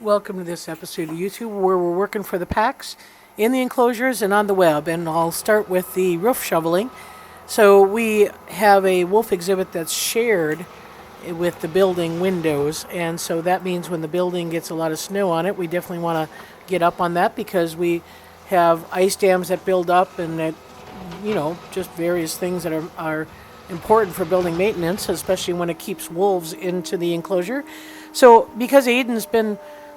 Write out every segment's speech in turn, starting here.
Welcome to this episode of YouTube where we're working for the packs in the enclosures and on the web. And I'll start with the roof shoveling. So we have a wolf exhibit that's shared with the building windows. And so that means when the building gets a lot of snow on it, we definitely want to get up on that because we have ice dams that build up and that, just various things that are important for building maintenance, especially when it keeps wolves into the enclosure. So because Aiden's been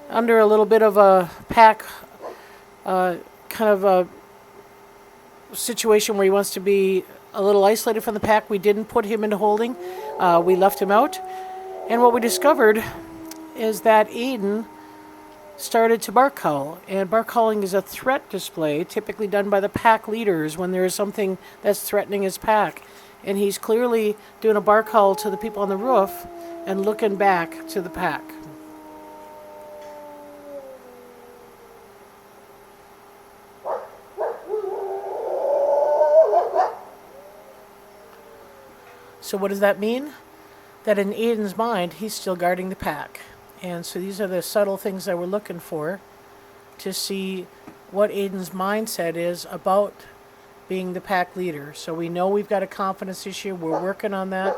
under a little bit of a pack kind of a situation where he wants to be a little isolated from the pack, we didn't put him into holding. We left him out. And what we discovered is that Aiden started to bark howl. And bark howling is a threat display typically done by the pack leaders when there is something that's threatening his pack. And he's clearly doing a bark howl to the people on the roof and looking back to the pack. So what does that mean? That in Aiden's mind, he's still guarding the pack. And so these are the subtle things that we're looking for to see what Aiden's mindset is about being the pack leader. So we know we've got a confidence issue. We're working on that.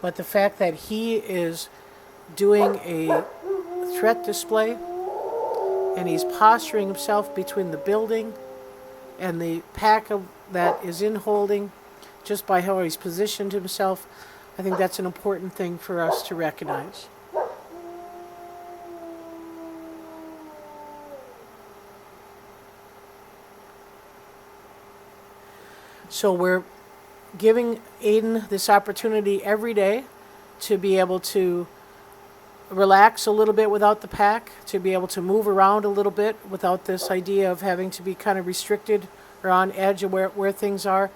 But the fact that he is doing a threat display and he's posturing himself between the building and the pack that is in holding just by how he's positioned himself, I think that's an important thing for us to recognize. So we're giving Aiden this opportunity every day to be able to relax a little bit without the pack, to be able to move around a little bit without this idea of having to be kind of restricted or on edge of where things are.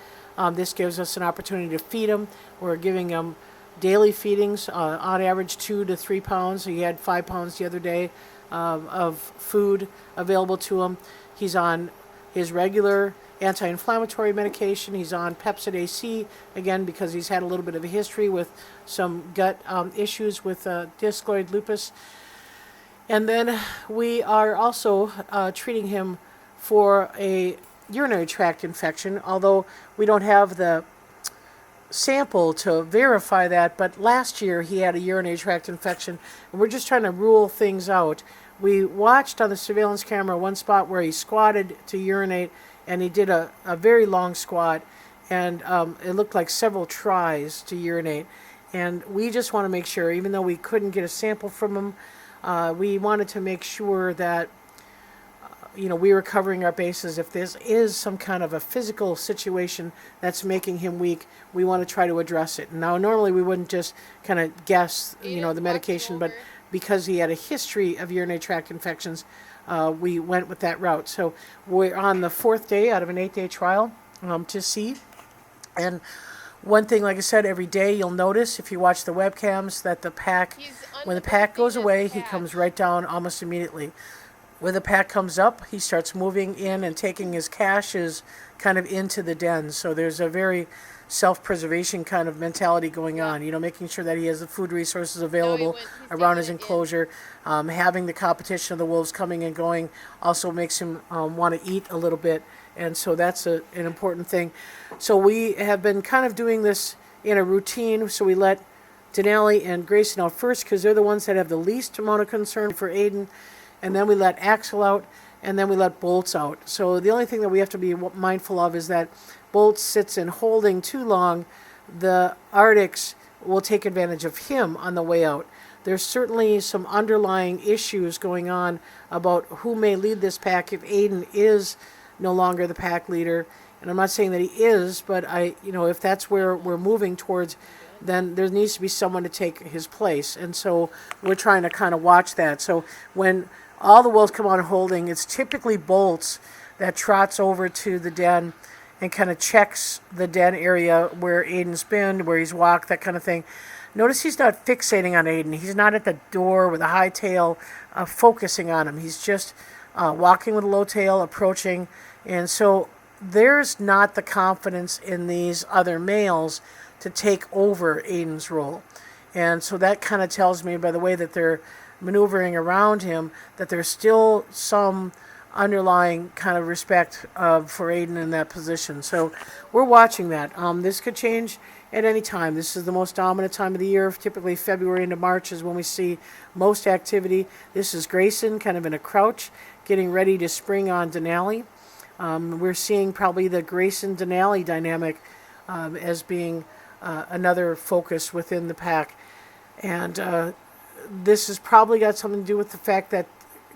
This gives us an opportunity to feed him. We're giving him daily feedings, on average 2 to 3 pounds. He had 5 pounds the other day of food available to him. He's on his regular anti-inflammatory medication. He's on Pepsid AC, again, because he's had a little bit of a history with some gut issues with discoid lupus. And then we are also treating him for a urinary tract infection, although we don't have the sample to verify that, but last year he had a urinary tract infection, and we're just trying to rule things out. We watched on the surveillance camera one spot where he squatted to urinate, and he did a very long squat, and it looked like several tries to urinate. And we just want to make sure, even though we couldn't get a sample from him, we wanted to make sure that we were covering our bases. If this is some kind of a physical situation that's making him weak, we want to try to address it. Now, normally we wouldn't just kind of guess, the medication, but because he had a history of urinary tract infections, we went with that route. So we're on the 4th day out of an 8-day trial to see. And one thing, like I said, every day you'll notice if you watch the webcams that the pack, when the pack goes away, he comes right down almost immediately. When the pack comes up, he starts moving in and taking his caches kind of into the den. So there's a very self-preservation kind of mentality going on, making sure that he has the food resources available around his enclosure. Having the competition of the wolves coming and going also makes him want to eat a little bit. And so that's an important thing. So we have been kind of doing this in a routine. So we let Denali and Grayson out first because they're the ones that have the least amount of concern for Aiden. And then we let Axel out, and then we let Bolts out. So the only thing that we have to be mindful of is that Bolts sits in holding too long, the Arctics will take advantage of him on the way out. There's certainly some underlying issues going on about who may lead this pack if Aiden is no longer the pack leader. And I'm not saying that he is, but if that's where we're moving towards, then there needs to be someone to take his place. And so we're trying to kind of watch that. So when all the wolves come out holding, it's typically Bolts that trots over to the den and kind of checks the den area where Aiden's been, where he's walked, that kind of thing. Notice he's not fixating on Aiden. He's not at the door with a high tail focusing on him. He's just walking with a low tail, approaching. And so there's not the confidence in these other males to take over Aiden's role. And so that kind of tells me by the way that they're maneuvering around him that there's still some underlying kind of respect for Aiden in that position. So we're watching that. This could change at any time. This is the most dominant time of the year. Typically February into March is when we see most activity. This is Grayson kind of in a crouch, getting ready to spring on Denali. We're seeing probably the Grayson-Denali dynamic as being another focus within the pack. And this has probably got something to do with the fact that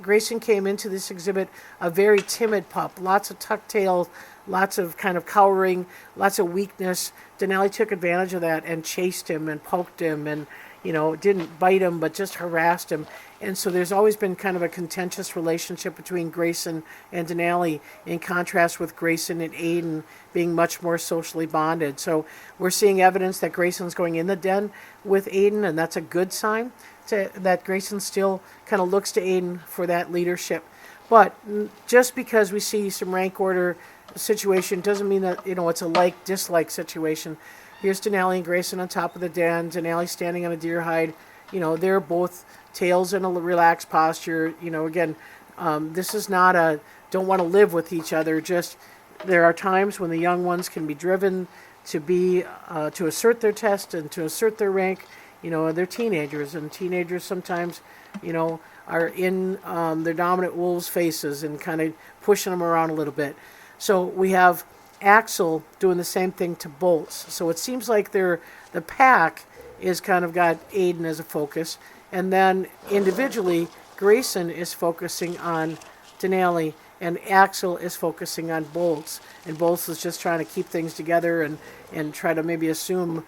Grayson came into this exhibit a very timid pup, lots of tuck tail, lots of kind of cowering, lots of weakness. Denali took advantage of that and chased him and poked him and, didn't bite him but just harassed him. And so there's always been kind of a contentious relationship between Grayson and Denali, in contrast with Grayson and Aiden being much more socially bonded. So we're seeing evidence that Grayson's going in the den with Aiden, and that's a good sign that Grayson still kind of looks to Aiden for that leadership. But just because we see some rank order situation doesn't mean that, it's a like-dislike situation. Here's Denali and Grayson on top of the den, Denali standing on a deer hide. They're both tails in a relaxed posture. Again, this is not a don't want to live with each other. Just there are times when the young ones can be driven to assert their test and to assert their rank. They're teenagers, and teenagers sometimes, are in their dominant wolves' faces and kind of pushing them around a little bit. So we have Axel doing the same thing to Bolts. So it seems like the pack is kind of got Aiden as a focus, and then individually, Grayson is focusing on Denali, and Axel is focusing on Bolts. And Bolts is just trying to keep things together and try to maybe assume,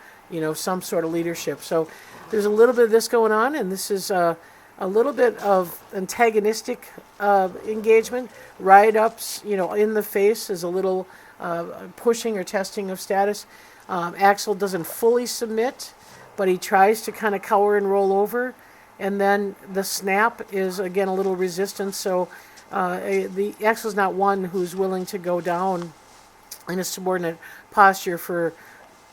some sort of leadership. So there's a little bit of this going on, and this is a little bit of antagonistic engagement. Ride-ups, in the face is a little pushing or testing of status. Axel doesn't fully submit, but he tries to kind of cower and roll over. And then the snap is, again, a little resistance. So the Axel's not one who's willing to go down in a subordinate posture for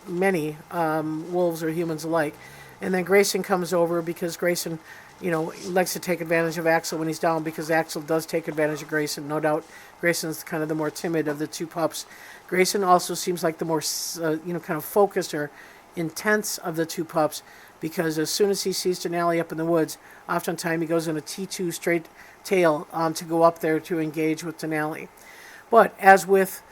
many wolves or humans alike. And then Grayson comes over because Grayson, likes to take advantage of Axel when he's down, because Axel does take advantage of Grayson. No doubt Grayson's kind of the more timid of the two pups. Grayson also seems like the more, kind of focused or intense of the two pups, because as soon as he sees Denali up in the woods, oftentimes he goes in a T2 straight tail to go up there to engage with Denali. But as with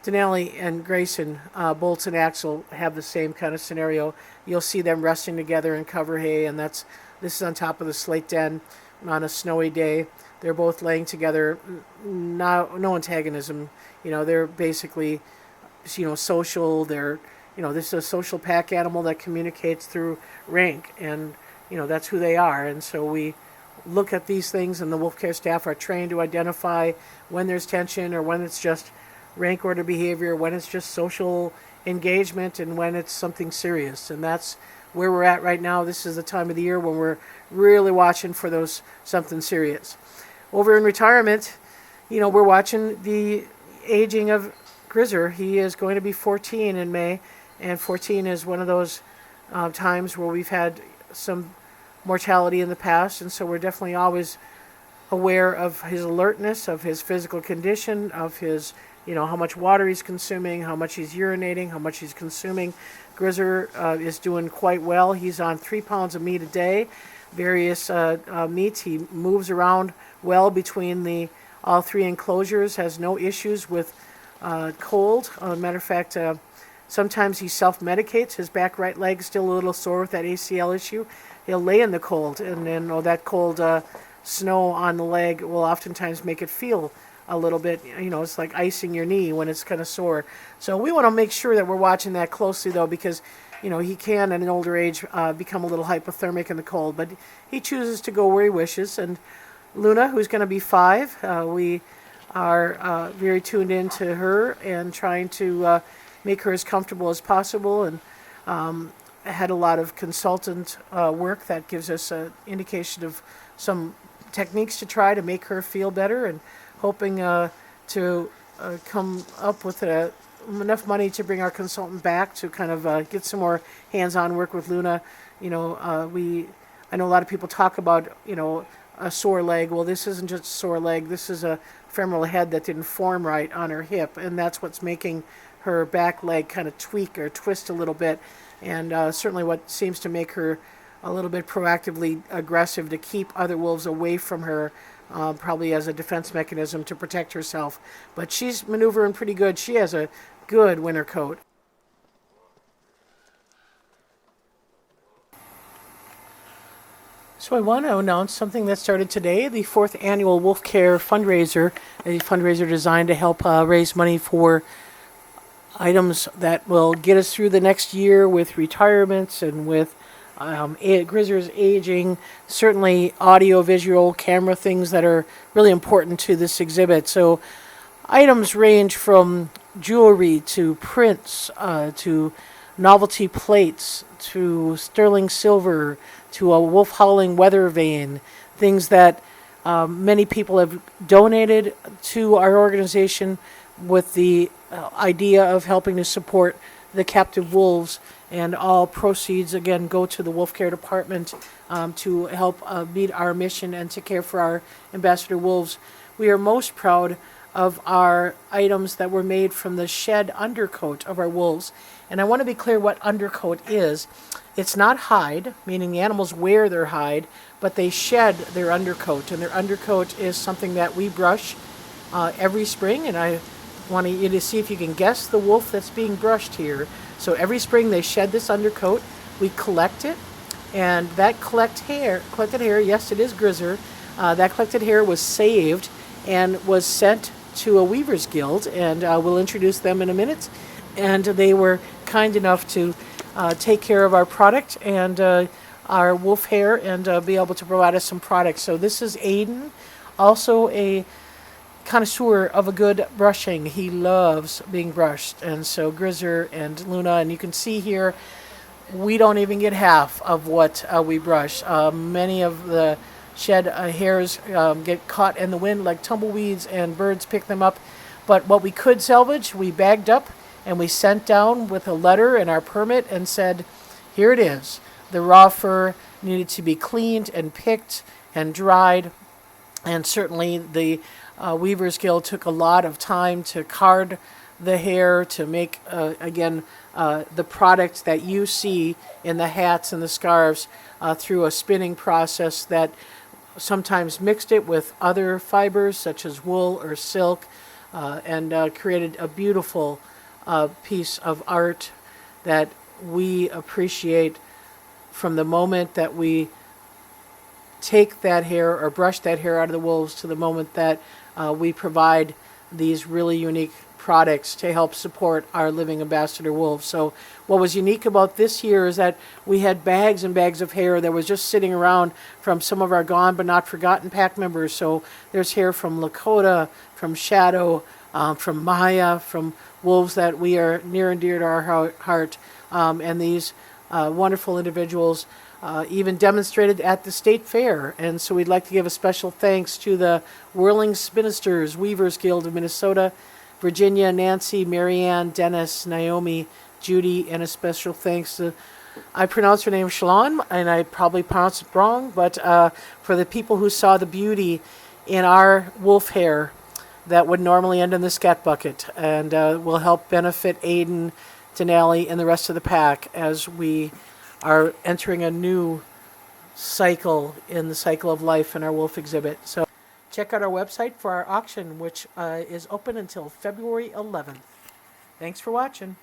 Denali and Grayson, Bolts and Axel have the same kind of scenario. You'll see them resting together in cover hay, and this is on top of the slate den on a snowy day. They're both laying together, no antagonism. They're basically, social. This is a social pack animal that communicates through rank, and that's who they are. And so we look at these things, and the wolf care staff are trained to identify when there's tension or when it's just rank order behavior, when it's just social engagement, and when it's something serious. And that's where we're at right now. This is the time of the year when we're really watching for those something serious. Over in retirement, we're watching the aging of Grizzer. He is going to be 14 in May, and 14 is one of those times where we've had some mortality in the past, and so we're definitely always aware of his alertness, of his physical condition, of his how much water he's consuming, how much he's urinating, how much he's consuming. Grizzer is doing quite well. He's on 3 pounds of meat a day, various meats. He moves around well between all 3 enclosures, has no issues with cold. Matter of fact, sometimes he self-medicates. His back right leg is still a little sore with that ACL issue. He'll lay in the cold, and then that cold snow on the leg will oftentimes make it feel a little bit, it's like icing your knee when it's kind of sore. So we want to make sure that we're watching that closely, though, because, he can, at an older age, become a little hypothermic in the cold. But he chooses to go where he wishes. And Luna, who's going to be 5, we are very tuned in to her and trying to make her as comfortable as possible. And had a lot of consultant work that gives us an indication of some techniques to try to make her feel better, and hoping to come up with enough money to bring our consultant back to kind of get some more hands-on work with Luna. I know a lot of people talk about, a sore leg. Well, this isn't just a sore leg. This is a femoral head that didn't form right on her hip, and that's what's making her back leg kind of tweak or twist a little bit, and certainly what seems to make her a little bit proactively aggressive to keep other wolves away from her, probably as a defense mechanism to protect herself. But she's maneuvering pretty good. She has a good winter coat. So I want to announce something that started today, the 4th annual Wolf Care fundraiser, a fundraiser designed to help raise money for items that will get us through the next year with retirements and with Grizzer's aging, certainly audio, visual, camera things that are really important to this exhibit. So items range from jewelry to prints to novelty plates to sterling silver to a wolf howling weather vane, things that many people have donated to our organization with the idea of helping to support the captive wolves, and all proceeds again go to the Wolf Care Department to help meet our mission and to care for our ambassador wolves. We are most proud of our items that were made from the shed undercoat of our wolves. And I want to be clear what undercoat is. It's not hide, meaning the animals wear their hide, but they shed their undercoat. And their undercoat is something that we brush every spring. And I want you to see if you can guess the wolf that's being brushed here. So every spring they shed this undercoat. We collect it. And that collected hair, yes, it is Grizzer. That collected hair was saved and was sent to a Weavers Guild, and we'll introduce them in a minute. And they were kind enough to take care of our product and our wolf hair and be able to provide us some products. So this is Aiden, also a connoisseur of a good brushing. He loves being brushed, and so Grizzer and Luna, and you can see here, we don't even get half of what we brush. Many of the shed hairs get caught in the wind like tumbleweeds, and birds pick them up. But what we could salvage, we bagged up and we sent down with a letter and our permit and said, here it is. The raw fur needed to be cleaned and picked and dried, and certainly the Weavers Guild took a lot of time to card the hair to make, the product that you see in the hats and the scarves through a spinning process that sometimes mixed it with other fibers such as wool or silk, and created a beautiful piece of art that we appreciate from the moment that we take that hair or brush that hair out of the wolves to the moment that we provide these really unique products to help support our living ambassador wolves. So what was unique about this year is that we had bags and bags of hair that was just sitting around from some of our gone but not forgotten pack members. So there's hair from Lakota, from Shadow, from Maya, from wolves that we are near and dear to our heart. And these wonderful individuals even demonstrated at the state fair. And so we'd like to give a special thanks to the Whirling Spinisters, Weavers Guild of Minnesota, Virginia, Nancy, Marianne, Dennis, Naomi, Judy, and a special thanks to, I pronounce her name Shalon, and I probably pronounced it wrong, but for the people who saw the beauty in our wolf hair that would normally end in the scat bucket, and will help benefit Aiden, Denali, and the rest of the pack as we are entering a new cycle in the cycle of life in our wolf exhibit. So check out our website for our auction, which is open until February 11th. Thanks for watching.